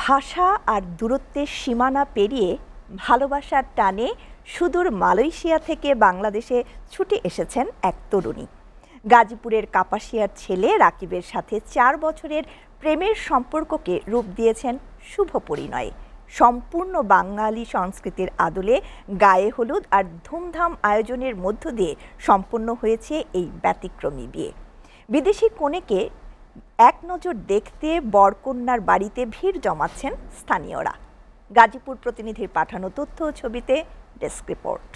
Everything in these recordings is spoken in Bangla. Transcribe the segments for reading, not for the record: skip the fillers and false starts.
ভাষা আর দূরত্বের সীমানা পেরিয়ে ভালোবাসার টানে সুদূর মালয়েশিয়া থেকে বাংলাদেশে ছুটে এসেছেন এক তরুণী। গাজীপুরের কাপাসিয়ার ছেলে রাকিবের সাথে 4 বছরের প্রেমের সম্পর্ককে রূপ দিয়েছেন শুভ পরিণয়ে। সম্পূর্ণ বাঙালি সংস্কৃতির আদলে গায়ে হলুদ আর ধুমধাম আয়োজনের মধ্য দিয়ে সম্পন্ন হয়েছে এই ব্যতিক্রমী বিয়ে। বিদেশি কনেকে এক নজর দেখতে বরকন্যার বাড়িতে ভিড় জমাচ্ছেন স্থানীয়রা। গাজীপুর প্রতিনিধির পাঠানো তথ্য ও ছবিতে ডেস্ক রিপোর্ট।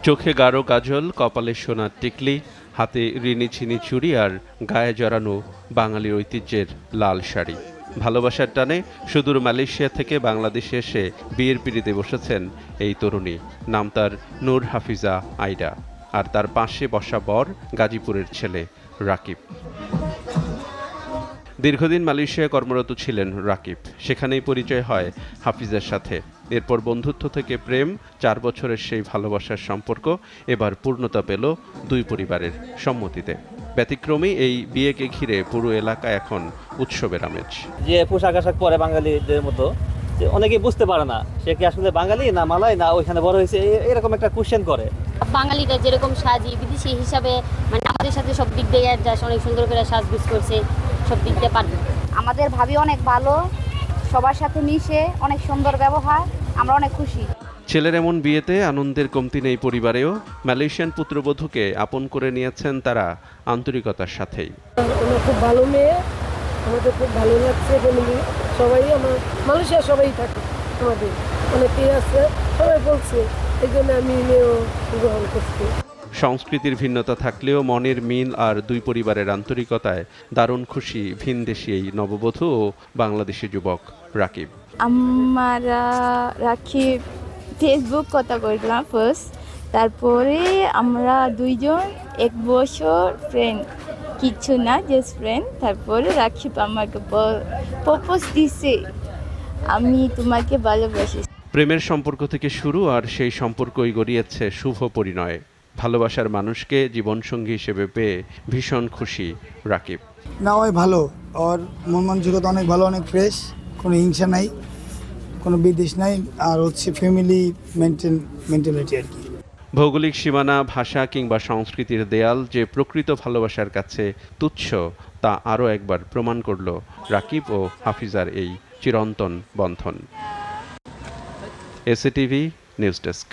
চোখে গাঢ় কাজল, কপালে সোনার টিকলি, হাতে রিনি ছিনি চুড়ি আর গায়ে জড়ানো বাঙালির ঐতিহ্যের লাল শাড়ি। ভালোবাসার টানে সুদূর মালয়েশিয়া থেকে বাংলাদেশে এসে বিয়ের পিঁড়িতে বসেছেন এই তরুণী। নাম তার নূর হাফিজা আইডা, আর তার পাশে বসা বর গাজীপুরের ছেলে রাকিব। দীর্ঘদিন মালয়েশিয়ায় কর্মরত ছিলেন রাকিব, সেখানেই পরিচয় হয় হাফিজার সাথে। এরপর বন্ধুত্ব থেকে প্রেম, 4 বছরের সেই ভালোবাসার সম্পর্ক এবার পূর্ণতা পেল দুই পরিবারের সম্মতিতে। ব্যতিক্রমী এই বিয়েকে ঘিরে পুরো এলাকা এখন উৎসবের আমেজ। যে পোশাক আশাক পরে বাঙালিদের মতো, যে অনেকেই বুঝতে পারে না সে কি আসলে বাঙালি না মালয় না ওইখানে বড় হয়েছে, এরকম একটা কোশ্চেন করে। বাঙালিরা যেরকম সাজি বিদেশি হিসাবে, মানে আমাদের সাথে সব দিক দিয়ে অ্যাডজাস্ট, অনেক সুন্দর করে সাজগুজ করছে, সব দিক দিয়ে পারবে। আমাদের ভাবি অনেক ভালো, সবার সাথে মিশে, অনেক সুন্দর ব্যবহার, আমরা অনেক খুশি। ছেলের এমন বিয়েতে আনন্দের কমতি নেই পরিবারেও। মালয়েশিয়ান পুত্রবধূকে আপন করে নিয়েছেন তারা আন্তরিকতার সাথেই। খুব ভালো মেয়ে, আমাদের খুব ভালো লাগছে। ফ্যামিলি সবাই, আমার মালয়েশিয়া সবাই থাকে, আমাদের অনেকেই আছে, সবাই বলছে, এই জন্য আমি মেয়েও গ্রহণ করছি। সংস্কৃতির ভিন্নতা থাকলেও মনের মিল আর দুই পরিবারের আন্তরিকতায় দারুণ খুশি ভিনদেশী এই নববধূ ও বাংলাদেশি যুবক রাকিব। আমরা রাকিব ফেসবুক কথা কইলাম ফার্স্ট, তারপরে আমরা দুইজন 1 বছর ফ্রেন্ড, কিছু না, জাস্ট ফ্রেন্ড। তারপরে রাকিব আমাকে প্রপোজ দিছে, আমি তোমাকে ভালোবাসি। প্রেমের সম্পর্ক থেকে শুরু, আর সেই সম্পর্কই গড়িয়েছে শুভ পরিণয়ে। ভালোবাসার মানুষকে জীবনসঙ্গী হিসেবে পেয়ে ভীষণ খুশি রাকিব। না, ওই ভালো, ওর মন মানসিকতা অনেক ভালো, অনেক ফ্রেশ, কোনো হিংসা নাই, কোনো বিদ্বেষ নাই, আর হচ্ছে ফ্যামিলি মেন্টালিটি আর কি। ভৌগোলিক সীমানা, ভাষা কিংবা সংস্কৃতির দেয়াল যে প্রকৃত ভালোবাসার কাছে তুচ্ছ, তা আরও একবার প্রমাণ করল রাকিব ও হাফিজার এই চিরন্তন বন্ধন। SATV news desk.